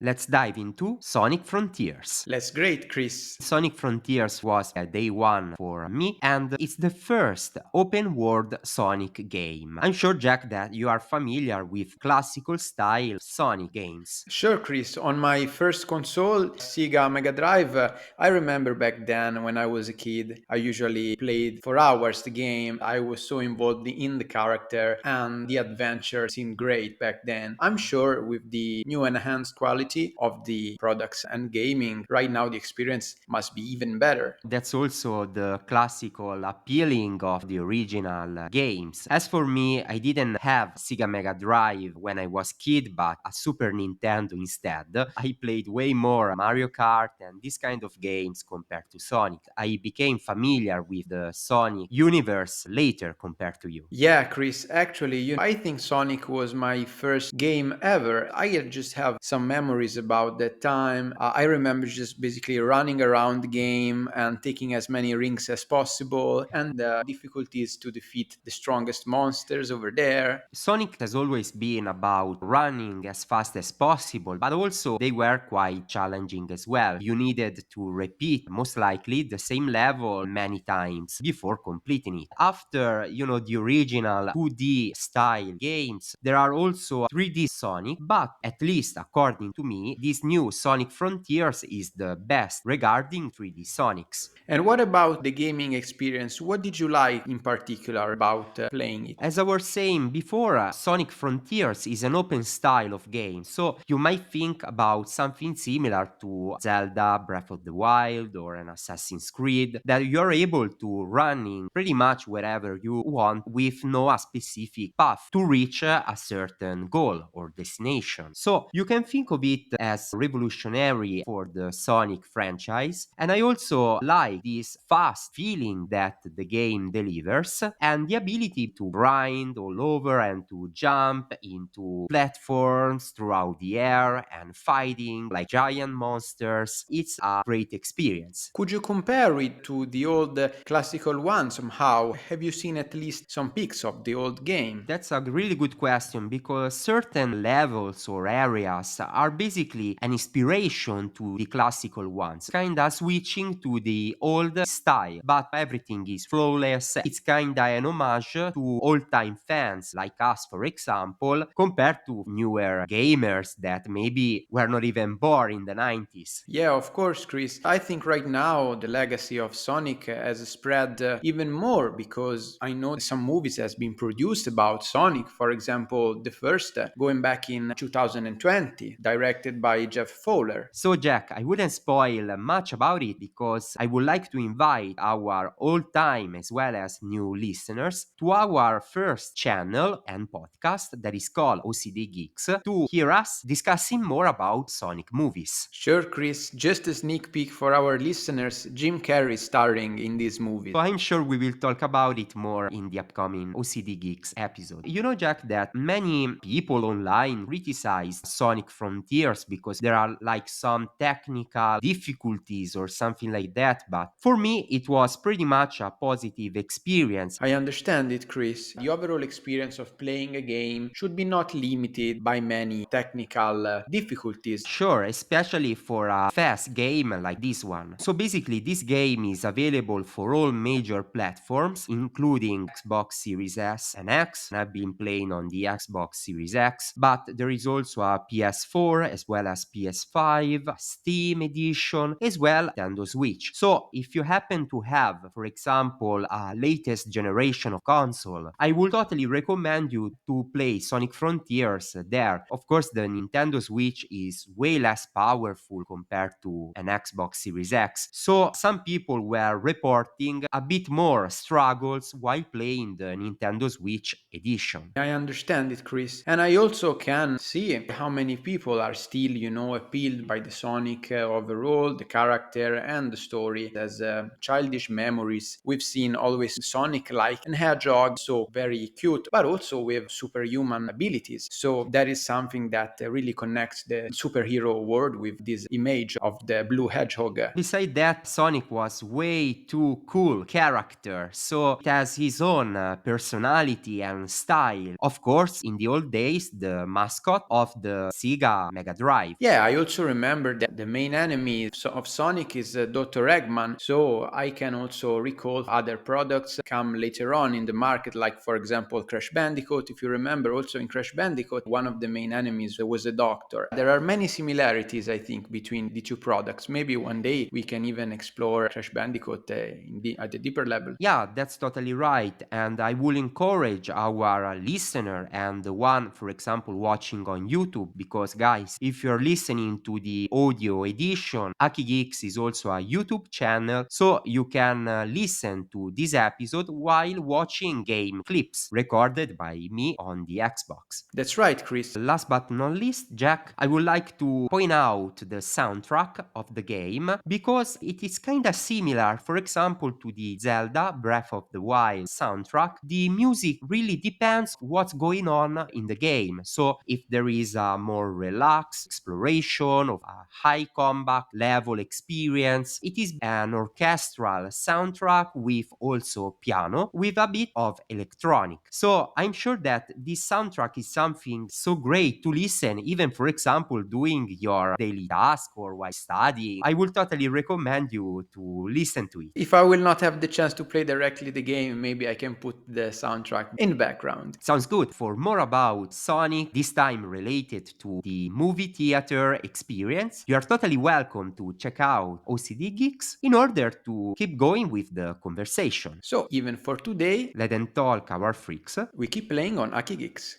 Let's dive into Sonic Frontiers. That's great, Chris. Sonic Frontiers was day one for me, and it's the first open world Sonic game. I'm sure, Jack, that you are familiar with classical style Sonic games. Sure, Chris. On my first console, Sega Mega Drive, I remember back then when I was a kid, I usually played for hours the game. I was so involved in the character, and the adventure seemed great back then. I'm sure with the new enhanced quality of the products and gaming, right now the experience must be even better. That's also the classical appealing of the original games. As for me, I didn't have Sega Mega Drive when I was kid, but a Super Nintendo instead. I played way more Mario Kart and this kind of games compared to Sonic. I became familiar with the Sonic universe later compared to you. Yeah, Chris, actually, I think Sonic was my first game ever. I just have some memories about that time. I remember just basically running around the game and taking as many rings as possible, and the difficulties to defeat the strongest monsters over there. Sonic has always been about running as fast as possible, but also they were quite challenging as well. You needed to repeat, most likely, the same level many times before completing it. After, the original 2D style games, there are also 3D Sonic, but at least according to me, this new Sonic Frontiers is the best regarding 3D Sonics. And what about the gaming experience? What did you like in particular about playing it? As I was saying before, Sonic Frontiers is an open style of game, so you might think about something similar to Zelda, Breath of the Wild, or an Assassin's Creed, that you're able to run in pretty much wherever you want with no specific path to reach a certain goal or destination. So you can think of it as revolutionary for the Sonic franchise, and I also like this fast feeling that the game delivers and the ability to grind all over and to jump into platforms throughout the air and fighting like giant monsters. It's a great experience. Could you compare it to the old classical one somehow? Have you seen at least some pics of the old game? That's a really good question because certain levels or areas are basically an inspiration to the classical ones, kinda switching to the old style, but everything is flawless. It's kinda an homage to old time fans like us, for example, compared to newer gamers that maybe were not even born in the 90s. Yeah, of course, Chris. I think right now the legacy of Sonic has spread even more because I know some movies has been produced about Sonic. For example, the first going back in 2020, directed by Jeff Fowler. So, Jack, I wouldn't spoil much about it because I would like to invite our old time as well as new listeners to our first channel and podcast that is called OCD Geeks to hear us discussing more about Sonic movies. Sure, Chris. Just a sneak peek for our listeners, Jim Carrey starring in this movie. So I'm sure we will talk about it more in the upcoming OCD Geeks episode. You know, Jack, that many people online criticize Sonic Frontiers because there are like some technical difficulties or something like that, but for me, it was pretty much a positive experience. I understand it, Chris. The overall experience of playing a game should be not limited by many technical difficulties. Sure, especially for a fast game like this one. So basically, this game is available for all major platforms, including Xbox Series S and X. I've been playing on the Xbox Series X, but there is also a PS4 as well as PS5, Steam Edition, as well as Nintendo Switch. So if you happen to have, for example, a latest generation of console, I would totally recommend you to play Sonic Frontiers there. Of course, the Nintendo Switch is way less powerful compared to an Xbox Series X. So some people were reporting a bit more struggles while playing the Nintendo Switch edition. I understand it, Chris. And I also can see how many people are still, appealed by the Sonic overall, the character, and the story. As childish memories, we've seen always Sonic like and Hedgehog, so very cute, but also with superhuman abilities. So that is something that really connects the superhero world with this image of the blue hedgehog. Beside that, Sonic was way too cool character, so it has his own personality and style. Of course, in the old days, the mascot of the Sega Mega Mega Drive. Yeah, I also remember that the main enemy of Sonic is Dr. Eggman, so I can also recall other products come later on in the market, like for example Crash Bandicoot. If you remember, also in Crash Bandicoot, one of the main enemies was a doctor. There are many similarities, I think, between the two products. Maybe one day we can even explore Crash Bandicoot at a deeper level. Yeah, that's totally right. And I will encourage our listener and the one, for example, watching on YouTube, because guys, if you're listening to the audio edition, Aki Geeks is also a YouTube channel, so you can listen to this episode while watching game clips recorded by me on the Xbox. That's right, Chris. Last but not least, Jack, I would like to point out the soundtrack of the game because it is kinda similar, for example, to the Zelda Breath of the Wild soundtrack. The music really depends what's going on in the game. So if there is a more relaxed exploration of a high combat level experience, it is an orchestral soundtrack with also piano with a bit of electronic. So I'm sure that this soundtrack is something so great to listen, even for example, doing your daily task or while studying. I would totally recommend you to listen to it. If I will not have the chance to play directly the game, maybe I can put the soundtrack in the background. Sounds good. For more about Sonic, this time related to the movie theater experience, you are totally welcome to check out OCD Geeks in order to keep going with the conversation. So, even for today, Let them talk, our freaks. we keep playing on Aki Geeks.